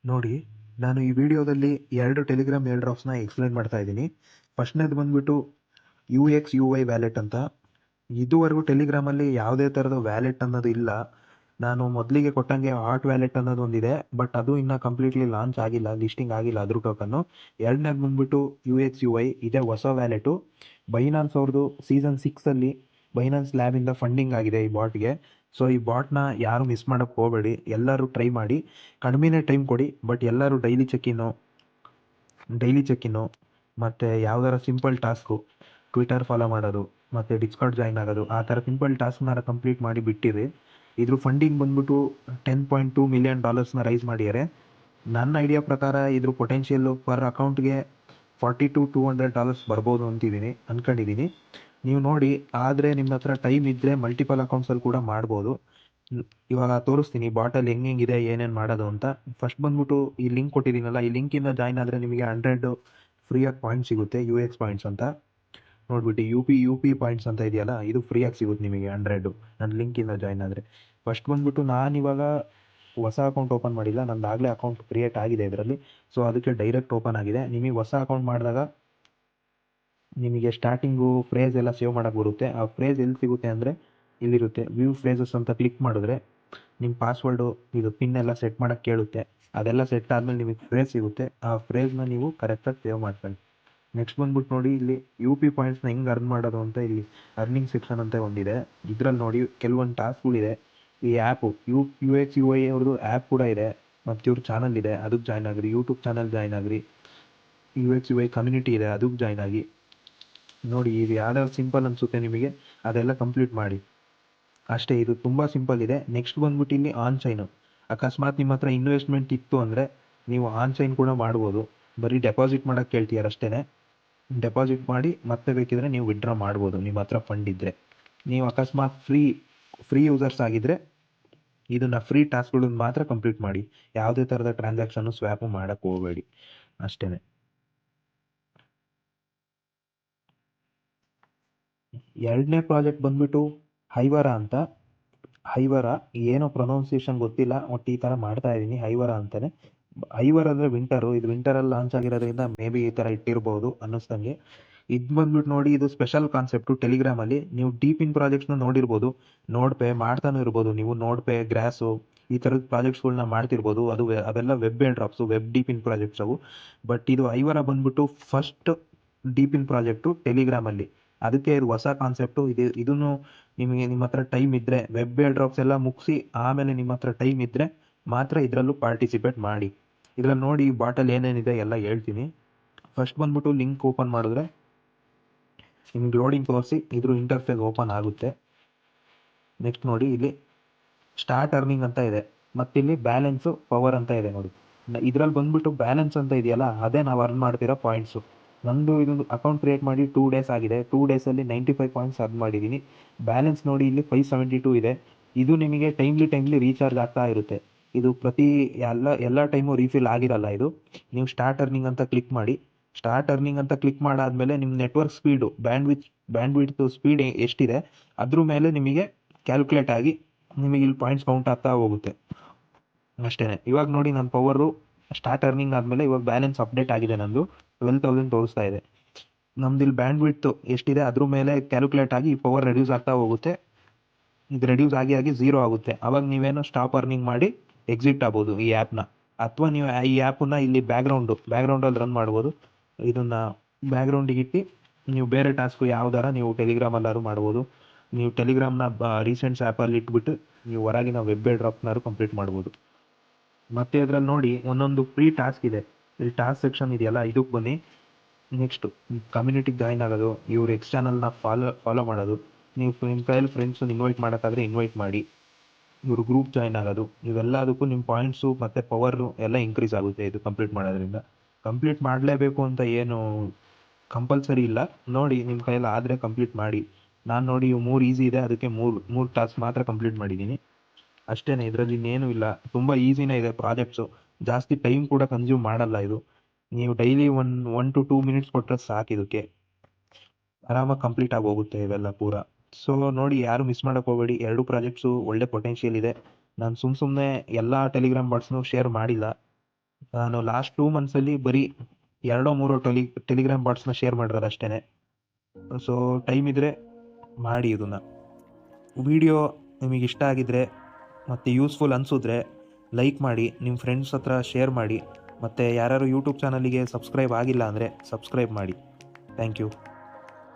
ನೋಡಿ, ನಾನು ಈ ವಿಡಿಯೋದಲ್ಲಿ 2 ಟೆಲಿಗ್ರಾಮ್ ಏರ್ ಡ್ರಾಪ್ಸ್‌ನ ಎಕ್ಸ್‌ಪ್ಲೇನ್ ಮಾಡ್ತಾ ಇದ್ದೀನಿ. ಫಸ್ಟ್‌ನೇದು ಬಂದ್ಬಿಟ್ಟು UX/UI ವ್ಯಾಲೆಟ್ ಅಂತ. ಇದುವರೆಗೂ ಟೆಲಿಗ್ರಾಮಲ್ಲಿ ಯಾವುದೇ ಥರದ ವ್ಯಾಲೆಟ್ ಅನ್ನೋದು ಇಲ್ಲ. ನಾನು ಮೊದಲಿಗೆ ಕೊಟ್ಟಂಗೆ ಹಾಟ್ ವ್ಯಾಲೆಟ್ ಅನ್ನೋದು ಒಂದಿದೆ. ಬಟ್ ಅದು ಇನ್ನೂ ಕಂಪ್ಲೀಟ್ಲಿ ಲಾಂಚ್ ಆಗಿಲ್ಲ, ಲಿಸ್ಟಿಂಗ್ ಆಗಿಲ್ಲ ಅದ್ರ ಟೋಕನ್ನು. ಎರಡನೇದು ಬಂದ್ಬಿಟ್ಟು UX/UI ಇದೇ ಹೊಸ ವ್ಯಾಲೆಟು. ಬೈನಾನ್ಸ್ ಅವ್ರದ್ದು ಸೀಸನ್ 6ಅಲ್ಲಿ ಬೈನಾನ್ಸ್ ಲ್ಯಾಬಿಂದ ಫಂಡಿಂಗ್ ಆಗಿದೆ ಈ ಬಾಟ್‌ಗೆ. ಸೊ ಈ ಬಾಟ್‌ನ ಯಾರು ಮಿಸ್ ಮಾಡೋಕ್ಕೆ ಹೋಗಬೇಡಿ. ಎಲ್ಲರೂ ಟ್ರೈ ಮಾಡಿ. ಕಡಿಮೆನೇ ಟೈಮ್ ಕೊಡಿ, ಬಟ್ ಎಲ್ಲರೂ ಡೈಲಿ ಚೆಕ್-ಇನ್ನು ಮತ್ತು ಯಾವ್ದಾರ ಸಿಂಪಲ್ ಟಾಸ್ಕು, ಟ್ವಿಟರ್ ಫಾಲೋ ಮಾಡೋದು ಮತ್ತು ಡಿಸ್ಕಾರ್ಡ್ ಜಾಯ್ನ್ ಆಗೋದು, ಆ ಥರ ಸಿಂಪಲ್ ಟಾಸ್ಕ್ನಾರ ಕಂಪ್ಲೀಟ್ ಮಾಡಿ ಬಿಟ್ಟಿರಿ. ಇದ್ರ ಫಂಡಿಂಗ್ ಬಂದ್ಬಿಟ್ಟು $10.2 ಮಿಲಿಯನ್ ರೈಸ್ ಮಾಡಿದ್ದಾರೆ. ನನ್ನ ಐಡಿಯಾ ಪ್ರಕಾರ ಇದ್ರ ಪೊಟೆನ್ಷಿಯಲ್ಲು ಪರ್ ಅಕೌಂಟ್ಗೆ $40 to $200 ಬರ್ಬೋದು ಅಂದ್ಕೊಂಡಿದ್ದೀನಿ. ನೀವು ನೋಡಿ, ಆದರೆ ನಿಮ್ಮ ಹತ್ರ ಟೈಮ್ ಇದ್ದರೆ ಮಲ್ಟಿಪಲ್ ಅಕೌಂಟ್ಸಲ್ಲಿ ಕೂಡ ಮಾಡ್ಬೋದು. ಇವಾಗ ತೋರಿಸ್ತೀನಿ ಬಾಟಲ್ಲಿ ಹೆಂಗಿದೆ ಏನೇನು ಮಾಡೋದು ಅಂತ. ಫಸ್ಟ್ ಬಂದ್ಬಿಟ್ಟು ಈ ಲಿಂಕ್ ಕೊಟ್ಟಿದ್ದೀನಲ್ಲ, ಈ ಲಿಂಕಿಂದ ಜಾಯ್ನ್ ಆದರೆ ನಿಮಗೆ 100 ಫ್ರೀಯಾಗಿ ಪಾಯಿಂಟ್ಸ್ ಸಿಗುತ್ತೆ, UX ಪಾಯಿಂಟ್ಸ್ ಅಂತ. ನೋಡ್ಬಿಟ್ಟು ಯು ಪಿ ಪಾಯಿಂಟ್ಸ್ ಅಂತ ಇದೆಯಲ್ಲ, ಇದು ಫ್ರೀಯಾಗಿ ಸಿಗುತ್ತೆ ನಿಮಗೆ 100 ನನ್ನ ಲಿಂಕಿಂದ ಜಾಯ್ನ್ ಆದರೆ. ಫಸ್ಟ್ ಬಂದ್ಬಿಟ್ಟು ನಾನಿವಾಗ ಹೊಸ ಅಕೌಂಟ್ ಓಪನ್ ಮಾಡಿಲ್ಲ, ನಂದಾಗಲೇ ಅಕೌಂಟ್ ಕ್ರಿಯೇಟ್ ಆಗಿದೆ ಇದರಲ್ಲಿ. ಸೊ ಅದಕ್ಕೆ ಡೈರೆಕ್ಟ್ ಓಪನ್ ಆಗಿದೆ. ನಿಮಗೆ ಹೊಸ ಅಕೌಂಟ್ ಮಾಡಿದಾಗ ನಿಮಗೆ ಸ್ಟಾರ್ಟಿಂಗು ಫ್ರೇಸ್ ಎಲ್ಲ ಸೇವ್ ಮಾಡೋಕ್ಕೆ ಬರುತ್ತೆ. ಆ ಫ್ರೇಸ್ ಎಲ್ಲಿ ಸಿಗುತ್ತೆ ಅಂದರೆ ಇಲ್ಲಿರುತ್ತೆ, ವ್ಯೂ ಫ್ರೇಸಸ್ ಅಂತ ಕ್ಲಿಕ್ ಮಾಡಿದ್ರೆ ನಿಮ್ಮ ಪಾಸ್ವರ್ಡು ಇದು ಪಿನ್ ಎಲ್ಲ ಸೆಟ್ ಮಾಡೋಕ್ಕೆ ಕೇಳುತ್ತೆ. ಅದೆಲ್ಲ ಸೆಟ್ ಆದಮೇಲೆ ನಿಮಗೆ ಫ್ರೇಸ್ ಸಿಗುತ್ತೆ. ಆ ಫ್ರೇಸ್ನ ನೀವು ಕರೆಕ್ಟಾಗಿ ಸೇವ್ ಮಾಡ್ಕೊಳ್ಳಿ. ನೆಕ್ಸ್ಟ್ ಬಂದ್ಬಿಟ್ಟು ನೋಡಿ, ಇಲ್ಲಿ UP ಪಾಯಿಂಟ್ಸ್ನ ಹೆಂಗೆ ಅರ್ನ್ ಮಾಡೋದು ಅಂತ ಇಲ್ಲಿ ಅರ್ನಿಂಗ್ ಸೆಕ್ಷನ್ ಅಂತ ಒಂದಿದೆ. ಇದರಲ್ಲಿ ನೋಡಿ ಕೆಲವೊಂದು ಟಾಸ್ಕ್ಗಳಿದೆ. ಈ ಆ್ಯಪು UX/UI ಅವ್ರದ್ದು ಆ್ಯಪ್ ಕೂಡ ಇದೆ, ಮತ್ತು ಇವ್ರ ಚಾನಲ್ ಇದೆ, ಅದಕ್ಕೆ ಜಾಯ್ನ್ ಆಗಿರಿ. ಯೂಟ್ಯೂಬ್ ಚಾನಲ್ ಜಾಯ್ನ್ ಆಗಿರಿ. UX/UI ಕಮ್ಯುನಿಟಿ ಇದೆ, ಅದಕ್ಕೆ ಜಾಯ್ನ್ ಆಗಿ. ನೋಡಿ, ಇದು ಯಾವ್ದಾದ್ರು ಸಿಂಪಲ್ ಅನಿಸುತ್ತೆ ನಿಮಗೆ ಅದೆಲ್ಲ ಕಂಪ್ಲೀಟ್ ಮಾಡಿ ಅಷ್ಟೇ. ಇದು ತುಂಬ ಸಿಂಪಲ್ ಇದೆ. ನೆಕ್ಸ್ಟ್ ಬಂದ್ಬಿಟ್ಟು ಇಲ್ಲಿ ಆನ್ ಚೈನು. ಅಕಸ್ಮಾತ್ ನಿಮ್ಮ ಹತ್ರ ಇನ್ವೆಸ್ಟ್ಮೆಂಟ್ ಇತ್ತು ಅಂದರೆ ನೀವು ಆನ್ ಚೈನ್ ಕೂಡ ಮಾಡ್ಬೋದು. ಬರೀ ಡೆಪಾಸಿಟ್ ಮಾಡೋಕ್ಕೆ ಕೇಳ್ತೀಯಾರ ಅಷ್ಟೇ. ಡೆಪಾಸಿಟ್ ಮಾಡಿ ಮತ್ತೆ ಬೇಕಿದ್ರೆ ನೀವು ವಿಡ್ರಾ ಮಾಡ್ಬೋದು ನಿಮ್ಮ ಹತ್ರ ಫಂಡ್ ಇದ್ದರೆ. ನೀವು ಅಕಸ್ಮಾತ್ ಫ್ರೀ ಯೂಸರ್ಸ್ ಆಗಿದ್ದರೆ ಇದನ್ನು ಫ್ರೀ ಟಾಸ್ಕ್ಗಳನ್ನು ಮಾತ್ರ ಕಂಪ್ಲೀಟ್ ಮಾಡಿ. ಯಾವುದೇ ಥರದ ಟ್ರಾನ್ಸಾಕ್ಷನ್ನು ಸ್ವ್ಯಾಪು ಮಾಡೋಕ್ಕೆ ಹೋಗಬೇಡಿ ಅಷ್ಟೇ. ಎರಡನೇ ಪ್ರಾಜೆಕ್ಟ್ ಬಂದ್ಬಿಟ್ಟು ಹೈವರ ಅಂತ. ಹೈವರ ಏನೋ ಪ್ರೊನೌನ್ಸಿಯೇಷನ್ ಗೊತ್ತಿಲ್ಲ, ಒಟ್ಟು ಈ ಥರ ಮಾಡ್ತಾ ಇದ್ದೀನಿ. ಹೈವರ ಅಂತಾನೆ. ಹೈವರ್ ಅಂದರೆ ವಿಂಟರು. ಇದು ವಿಂಟರಲ್ಲಿ ಲಾಂಚ್ ಆಗಿರೋದ್ರಿಂದ ಮೇ ಬಿ ಈ ಥರ ಇಟ್ಟಿರ್ಬೋದು ಅನ್ನಿಸ್ದಂಗೆ. ಇದು ಬಂದ್ಬಿಟ್ಟು ನೋಡಿ, ಇದು ಸ್ಪೆಷಲ್ ಕಾನ್ಸೆಪ್ಟು. ಟೆಲಿಗ್ರಾಮಲ್ಲಿ ನೀವು ಡೀಪ್ ಇನ್ ಪ್ರಾಜೆಕ್ಟ್ಸ್ನ ನೋಡಿರ್ಬೋದು, ನೋಡ್ ಪೇ ಮಾಡ್ತಾನೂ ಇರ್ಬೋದು ನೀವು. ನೋಡ್ ಪೇ, ಗ್ರಾಸು ಈ ಥರದ ಪ್ರಾಜೆಕ್ಟ್ಸ್ಗಳನ್ನ ಮಾಡ್ತಿರ್ಬೋದು. ಅವೆಲ್ಲ web air drops, web deep ಇನ್ ಪ್ರಾಜೆಕ್ಟ್ಸ್ ಅವು. ಬಟ್ ಇದು ಐವರ ಬಂದ್ಬಿಟ್ಟು ಫಸ್ಟ್ ಡೀಪ್ ಇನ್ ಪ್ರಾಜೆಕ್ಟು ಟೆಲಿಗ್ರಾಮಲ್ಲಿ. ಅದಕ್ಕೆ ಇದು ಹೊಸ ಕಾನ್ಸೆಪ್ಟು. ಇದನ್ನು ನಿಮ್ಮ ಹತ್ರ ಟೈಮ್ ಇದ್ದರೆ, ವೆಬ್ ಏರ್ ಡ್ರಾಪ್ಸ್ ಎಲ್ಲ ಮುಗಿಸಿ ಆಮೇಲೆ ನಿಮ್ಮ ಹತ್ರ ಟೈಮ್ ಇದ್ದರೆ ಮಾತ್ರ ಇದರಲ್ಲೂ ಪಾರ್ಟಿಸಿಪೇಟ್ ಮಾಡಿ. ಇದರಲ್ಲಿ ನೋಡಿ ಬಾಟಲ್ ಏನೇನಿದೆ ಎಲ್ಲ ಹೇಳ್ತೀನಿ. ಫಸ್ಟ್ ಬಂದ್ಬಿಟ್ಟು ಲಿಂಕ್ ಓಪನ್ ಮಾಡಿದ್ರೆ ನಿಮ್ಗೆ ಲೋಡಿಂಗ್ ತೋರಿಸಿ ಇದ್ರ ಇಂಟರ್ಫೇಸ್ ಓಪನ್ ಆಗುತ್ತೆ. ನೆಕ್ಸ್ಟ್ ನೋಡಿ, ಇಲ್ಲಿ ಸ್ಟಾರ್ಟ್ ಅರ್ನಿಂಗ್ ಅಂತ ಇದೆ, ಮತ್ತಿಲ್ಲಿ ಬ್ಯಾಲೆನ್ಸು, ಪವರ್ ಅಂತ ಇದೆ ನೋಡಿ. ಇದರಲ್ಲಿ ಬಂದ್ಬಿಟ್ಟು ಬ್ಯಾಲೆನ್ಸ್ ಅಂತ ಇದೆಯಲ್ಲ, ಅದೇ ನಾವು ಅರ್ನ್ ಮಾಡ್ತಿರೋ ಪಾಯಿಂಟ್ಸು. ನಂದು ಇದೊಂದು ಅಕೌಂಟ್ ಕ್ರಿಯೇಟ್ ಮಾಡಿ 2 ಡೇಸ್ ಆಗಿದೆ. 2 ಡೇಸಲ್ಲಿ 95 ಪಾಯಿಂಟ್ಸ್ ಅರ್ನ್ ಮಾಡಿದ್ದೀನಿ. ಬ್ಯಾಲೆನ್ಸ್ ನೋಡಿ ಇಲ್ಲಿ 572 ಇದೆ. ಇದು ನಿಮಗೆ ಟೈಮ್ಲಿ ರೀಚಾರ್ಜ್ ಆಗ್ತಾ ಇರುತ್ತೆ. ಇದು ಪ್ರತಿ ಎಲ್ಲ ಟೈಮು ರೀಫಿಲ್ ಆಗಿರಲ್ಲ ಇದು. ನೀವು ಸ್ಟಾರ್ಟ್ ಅರ್ನಿಂಗ್ ಅಂತ ಕ್ಲಿಕ್ ಮಾಡಿ. ಸ್ಟಾರ್ಟ್ ಅರ್ನಿಂಗ್ ಅಂತ ಕ್ಲಿಕ್ ಮಾಡಾದಮೇಲೆ ನಿಮ್ಮ ನೆಟ್ವರ್ಕ್ ಸ್ಪೀಡು, ಬ್ಯಾಂಡ್ವಿಡ್ತ್ ಸ್ಪೀಡ್ ಎಷ್ಟಿದೆ ಅದ್ರ ಮೇಲೆ ನಿಮಗೆ ಕ್ಯಾಲ್ಕುಲೇಟ್ ಆಗಿ ನಿಮಗೆ ಇಲ್ಲಿ ಪಾಯಿಂಟ್ಸ್ ಕೌಂಟ್ ಆಗ್ತಾ ಹೋಗುತ್ತೆ ಅಷ್ಟೇ. ಇವಾಗ ನೋಡಿ, ನನ್ನ ಪವರು ಸ್ಟಾರ್ಟ್ ಅರ್ನಿಂಗ್ ಆದಮೇಲೆ ಇವಾಗ ಬ್ಯಾಲೆನ್ಸ್ ಅಪ್ಡೇಟ್ ಆಗಿದೆ. ನಂದು 12,000 ತೋರಿಸ್ತಾ ಇದೆ. ನಮ್ದು ಇಲ್ಲಿ ಬ್ಯಾಂಡ್ವಿಡ್ತ್ ಎಷ್ಟಿದೆ ಅದ್ರ ಮೇಲೆ ಕ್ಯಾಲ್ಕುಲೇಟ್ ಆಗಿ ಪವರ್ ರೆಡ್ಯೂಸ್ ಆಗ್ತಾ ಹೋಗುತ್ತೆ. ಇದು ರೆಡ್ಯೂಸ್ ಆಗಿ 0 ಆಗುತ್ತೆ. ಅವಾಗ ನೀವೇನೋ ಸ್ಟಾಪ್ ಅರ್ನಿಂಗ್ ಮಾಡಿ ಎಕ್ಸಿಟ್ ಆಗ್ಬೋದು ಈ ಆ್ಯಪ್ನ. ಅಥವಾ ನೀವು ಈ ಆ್ಯಪನ್ನ ಇಲ್ಲಿ ಬ್ಯಾಕ್ಗ್ರೌಂಡಲ್ಲಿ ರನ್ ಮಾಡ್ಬೋದು. ಇದನ್ನು ಬ್ಯಾಕ್ಗ್ರೌಂಡಿಗೆ ಇಟ್ಟು ನೀವು ಬೇರೆ ಟಾಸ್ಕು ಯಾವ್ದಾರ ನೀವು ಟೆಲಿಗ್ರಾಮಲ್ಲಾದ್ರು ಮಾಡ್ಬೋದು. ನೀವು ಟೆಲಿಗ್ರಾಮ್ನ ರೀಸೆಂಟ್ಸ್ ಆ್ಯಪಲ್ಲಿ ಇಟ್ಬಿಟ್ಟು ನೀವು ಹೊರಗಿನ ವೆಬ್ ಏರ್ ಡ್ರಾಪ್ನಾದ್ರು ಕಂಪ್ಲೀಟ್ ಮಾಡ್ಬೋದು. ಮತ್ತು ಇದರಲ್ಲಿ ನೋಡಿ ಒಂದೊಂದು ಫ್ರೀ ಟಾಸ್ಕ್ ಇದೆ. ಇಲ್ಲಿ ಟಾಸ್ಕ್ ಸೆಕ್ಷನ್ ಇದೆಯಲ್ಲ, ಇದಕ್ಕೆ ಬನ್ನಿ. ನೆಕ್ಸ್ಟು ಕಮ್ಯುನಿಟಿಗೆ ಜಾಯ್ನ್ ಆಗೋದು, ಇವ್ರ ಎಕ್ಸ್ ಚಾನಲ್ನ ಫಾಲೋ ಮಾಡೋದು, ನೀವು ನಿಮ್ಮ ಕೈಯಲ್ಲಿ ಫ್ರೆಂಡ್ಸನ್ನ ಇನ್ವೈಟ್ ಮಾಡೋಕ್ಕಾದ್ರೆ ಇನ್ವೈಟ್ ಮಾಡಿ, ಇವ್ರ ಗ್ರೂಪ್ ಜಾಯ್ನ್ ಆಗೋದು, ಇವೆಲ್ಲದಕ್ಕೂ ನಿಮ್ಮ ಪಾಯಿಂಟ್ಸು ಮತ್ತು ಪವರು ಎಲ್ಲ ಇನ್ಕ್ರೀಸ್ ಆಗುತ್ತೆ ಇದು ಕಂಪ್ಲೀಟ್ ಮಾಡೋದ್ರಿಂದ. ಕಂಪ್ಲೀಟ್ ಮಾಡಲೇಬೇಕು ಅಂತ ಏನು ಕಂಪಲ್ಸರಿ ಇಲ್ಲ. ನೋಡಿ, ನಿಮ್ಮ ಕೈಯಲ್ಲಿ ಆದರೆ ಕಂಪ್ಲೀಟ್ ಮಾಡಿ. ನಾನು ನೋಡಿ ಇವು 3 ಈಸಿ ಇದೆ, ಅದಕ್ಕೆ ಮೂರು ಟಾಸ್ಕ್ ಮಾತ್ರ ಕಂಪ್ಲೀಟ್ ಮಾಡಿದ್ದೀನಿ ಅಷ್ಟೇ. ಇದರಲ್ಲಿ ಇನ್ನೇನು ಇಲ್ಲ, ತುಂಬ ಈಸಿನೇ ಇದೆ ಪ್ರಾಜೆಕ್ಟ್ಸು. ಜಾಸ್ತಿ ಟೈಮ್ ಕೂಡ ಕನ್ಸ್ಯೂಮ್ ಮಾಡಲ್ಲ ಇದು. ನೀವು ಡೈಲಿ 1 to 2 ಮಿನಿಟ್ಸ್ ಕೊಟ್ಟರೆ ಸಾಕು, ಇದಕ್ಕೆ ಆರಾಮಾಗಿ ಕಂಪ್ಲೀಟ್ ಆಗಿ ಹೋಗುತ್ತೆ ಇವೆಲ್ಲ ಪೂರ. ಸೊ ನೋಡಿ, ಯಾರು ಮಿಸ್ ಮಾಡೋಕ್ಕೆ ಹೋಗಬೇಡಿ. 2 ಪ್ರಾಜೆಕ್ಟ್ಸು ಒಳ್ಳೆ ಪೊಟೆನ್ಷಿಯಲ್ ಇದೆ. ನಾನು ಸುಮ್ಮನೆ ಎಲ್ಲ ಟೆಲಿಗ್ರಾಮ್ ಬಾಟ್ಸ್ನೂ ಶೇರ್ ಮಾಡಿಲ್ಲ. ನಾನು ಲಾಸ್ಟ್ 2 ಮಂತ್ಸಲ್ಲಿ ಬರೀ 2-3 ಟೆಲಿಗ್ರಾಮ್ ಬಾಟ್ಸ್ನ ಶೇರ್ ಮಾಡಿರೋದು ಅಷ್ಟೇ. ಸೊ ಟೈಮ್ ಇದ್ದರೆ ಮಾಡಿ ಇದನ್ನು. ವಿಡಿಯೋ ನಿಮಗೆ ಇಷ್ಟ ಆಗಿದ್ರೆ ಮತ್ತು ಯೂಸ್ಫುಲ್ ಅನಿಸಿದ್ರೆ ಲೈಕ್ ಮಾಡಿ, ನಿಮ್ಮ ಫ್ರೆಂಡ್ಸ್ ಹತ್ರ ಶೇರ್ ಮಾಡಿ, ಮತ್ತು ಯಾರ್ಯಾರು ಯೂಟ್ಯೂಬ್ ಚಾನಲಿಗೆ ಸಬ್ಸ್ಕ್ರೈಬ್ ಆಗಿಲ್ಲ ಅಂದರೆ ಸಬ್ಸ್ಕ್ರೈಬ್ ಮಾಡಿ. Thank you.